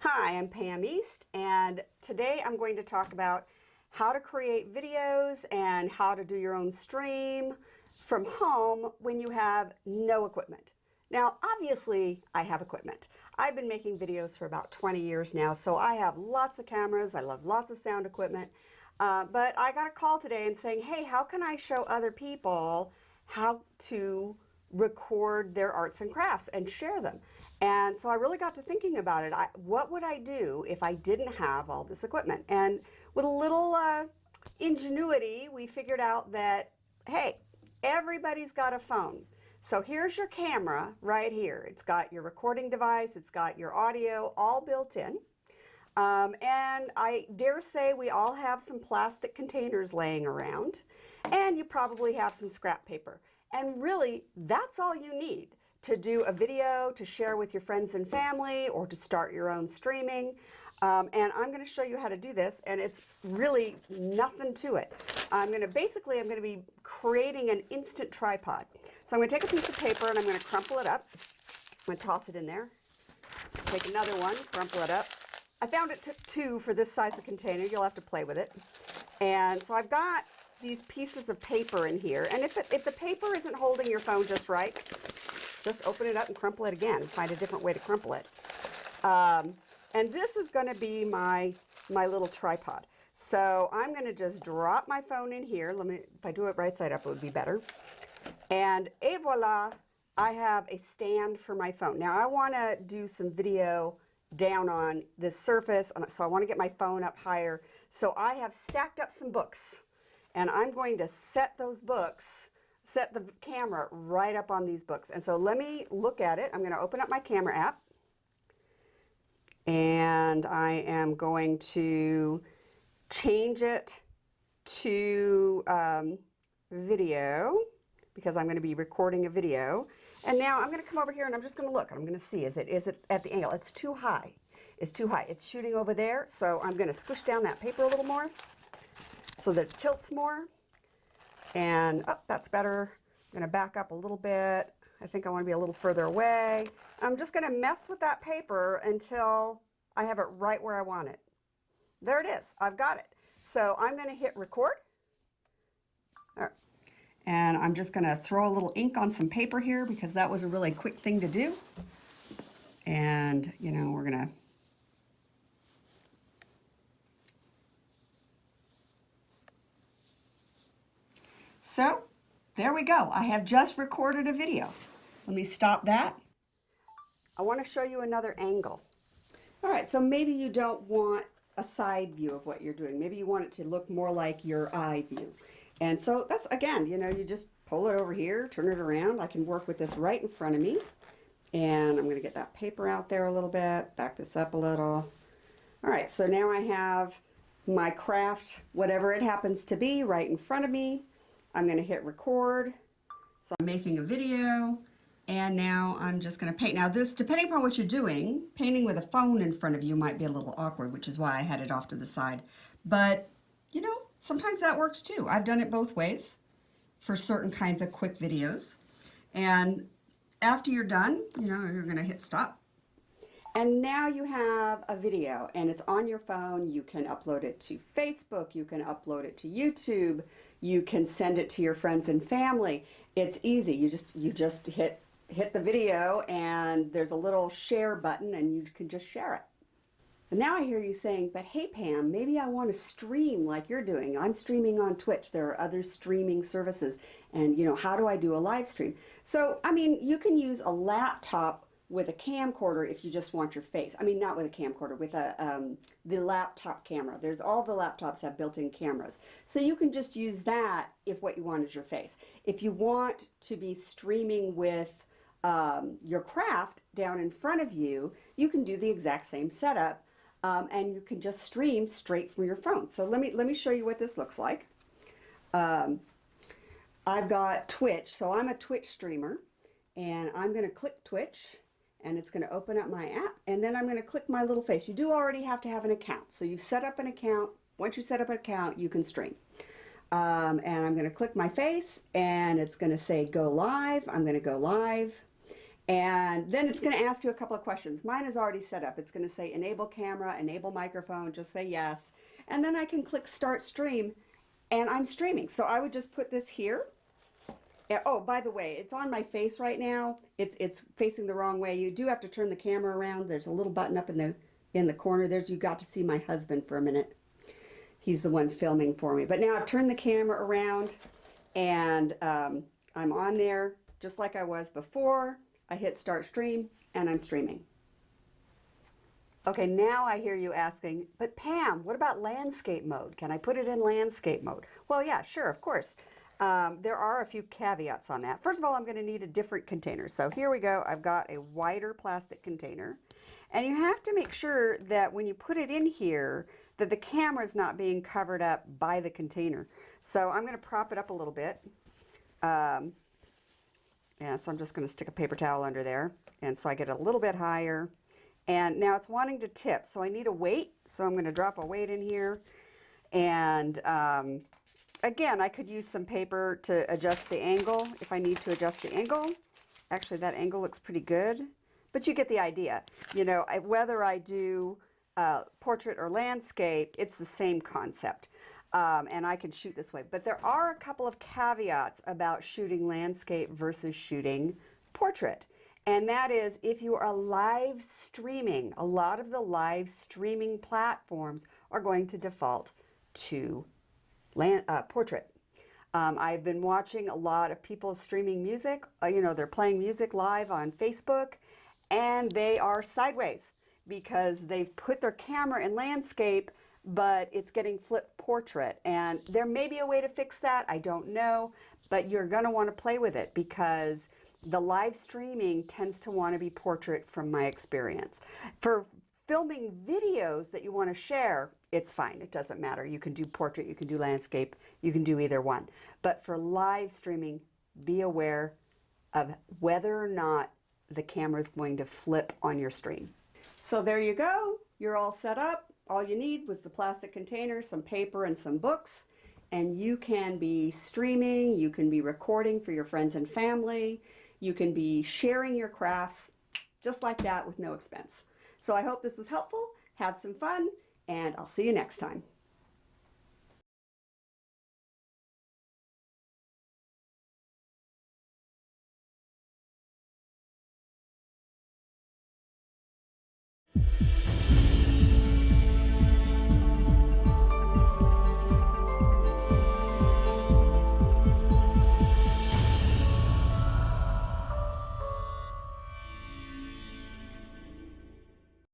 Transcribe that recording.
Hi, I'm Pam East, and today I'm going to talk about how to create videos and how to do your own stream from home when you have no equipment. Now, obviously, I have equipment. I've been making videos for about 20 years now, so I have lots of cameras, I love lots of sound equipment, but I got a call today and saying, hey, how can I show other people how to record their arts and crafts and share them? And so I really got to thinking about it. What would I do if I didn't have all this equipment? And with a little ingenuity, we figured out that, hey, everybody's got a phone. So here's your camera right here. It's got your recording device, it's got your audio all built in. And I dare say we all have some plastic containers laying around, and you probably have some scrap paper. And really, that's all you need to do a video, to share with your friends and family, or to start your own streaming. And I'm going to show you how to do this, and it's really nothing to it. I'm going to be creating an instant tripod. So I'm going to take a piece of paper and I'm going to crumple it up. I'm going to toss it in there. Take another one, crumple it up. I found it took two for this size of container. You'll have to play with it. And so I've got these pieces of paper in here. And if the paper isn't holding your phone just right, just open it up and crumple it again. Find a different way to crumple it. And this is going to be my little tripod. So I'm going to just drop my phone in here. If I do it right side up, it would be better. And et voila, I have a stand for my phone. Now I want to do some video down on this surface, so I want to get my phone up higher. So I have stacked up some books, and I'm going to set the camera right up on these books. And so let me look at it. I'm going to open up my camera app, and I am going to change it to video, because I'm going to be recording a video. And now I'm going to come over here and I'm just going to look. I'm going to see, is it at the angle? It's too high. It's too high. It's shooting over there. So I'm going to squish down that paper a little more so that it tilts more. And that's better. I'm going to back up a little bit. I think I want to be a little further away. I'm just going to mess with that paper until I have it right where I want it. There it is. I've got it. So I'm going to hit record. All right. And I'm just going to throw a little ink on some paper here because that was a really quick thing to do. And, you know, we're going to So, there we go. I have just recorded a video. Let me stop that. I want to show you another angle. All right, so maybe you don't want a side view of what you're doing. Maybe you want it to look more like your eye view. And so that's, again, you know, you just pull it over here, turn it around. I can work with this right in front of me. And I'm going to get that paper out there a little bit, back this up a little. All right, so now I have my craft, whatever it happens to be, right in front of me. I'm going to hit record. So I'm making a video, and now I'm just going to paint. Now this, depending upon what you're doing, painting with a phone in front of you might be a little awkward, which is why I had it off to the side. But, you know, sometimes that works too. I've done it both ways for certain kinds of quick videos. And after you're done, you know, you're going to hit stop. And now you have a video, and it's on your phone. You can upload it to Facebook. You can upload it to YouTube. You can send it to your friends and family. It's easy. You just hit the video, and there's a little share button, and you can just share it. And now I hear you saying, but hey Pam, maybe I want to stream like you're doing. I'm streaming on Twitch. There are other streaming services. And, you know, how do I do a live stream? So, I mean, you can use a laptop with a camcorder if you just want your face. I mean, not with a camcorder, with the laptop camera. There's all the laptops have built-in cameras. So you can just use that if what you want is your face. If you want to be streaming with your craft down in front of you, you can do the exact same setup, and you can just stream straight from your phone. So let me show you what this looks like. I've got Twitch, so I'm a Twitch streamer, and I'm going to click Twitch. And it's going to open up my app, and then I'm going to click my little face. You do already have to have an account. So you've set up an account. Once you set up an account, you can stream. And I'm going to click my face, and it's going to say go live. I'm going to go live. And then it's going to ask you a couple of questions. Mine is already set up. It's going to say enable camera, enable microphone, just say yes. And then I can click start stream and I'm streaming. So I would just put this here. Oh, by the way, it's on my face right now. It's facing the wrong way. You do have to turn the camera around. There's a little button up in the corner. There's, you got to see my husband for a minute. He's the one filming for me. But now I've turned the camera around and I'm on there just like I was before. I hit start stream and I'm streaming. Okay, now I hear you asking, but Pam, what about landscape mode? Can I put it in landscape mode? Well, yeah, sure, of course. There are a few caveats on that. First of all, I'm going to need a different container. So here we go. I've got a wider plastic container. And you have to make sure that when you put it in here, that the camera is not being covered up by the container. So I'm going to prop it up a little bit. Yeah, so I'm just going to stick a paper towel under there. And so I get a little bit higher. And now it's wanting to tip, so I need a weight. So I'm going to drop a weight in here. And again, I could use some paper to adjust the angle if I need to adjust the angle. Actually, that angle looks pretty good. But you get the idea. You know, whether I do portrait or landscape, it's the same concept. And I can shoot this way. But there are a couple of caveats about shooting landscape versus shooting portrait. And that is, if you are live streaming, a lot of the live streaming platforms are going to default to portrait. I've been watching a lot of people streaming music. You know, they're playing music live on Facebook, and they are sideways because they've put their camera in landscape, but it's getting flipped portrait. And there may be a way to fix that. I don't know, but you're going to want to play with it because the live streaming tends to want to be portrait from my experience. For filming videos that you want to share, it's fine. It doesn't matter. You can do portrait, you can do landscape, you can do either one. But for live streaming, be aware of whether or not the camera is going to flip on your stream. So there you go. You're all set up. All you need was the plastic container, some paper, and some books. And you can be streaming, you can be recording for your friends and family, you can be sharing your crafts just like that with no expense. So I hope this was helpful. Have some fun, and I'll see you next time.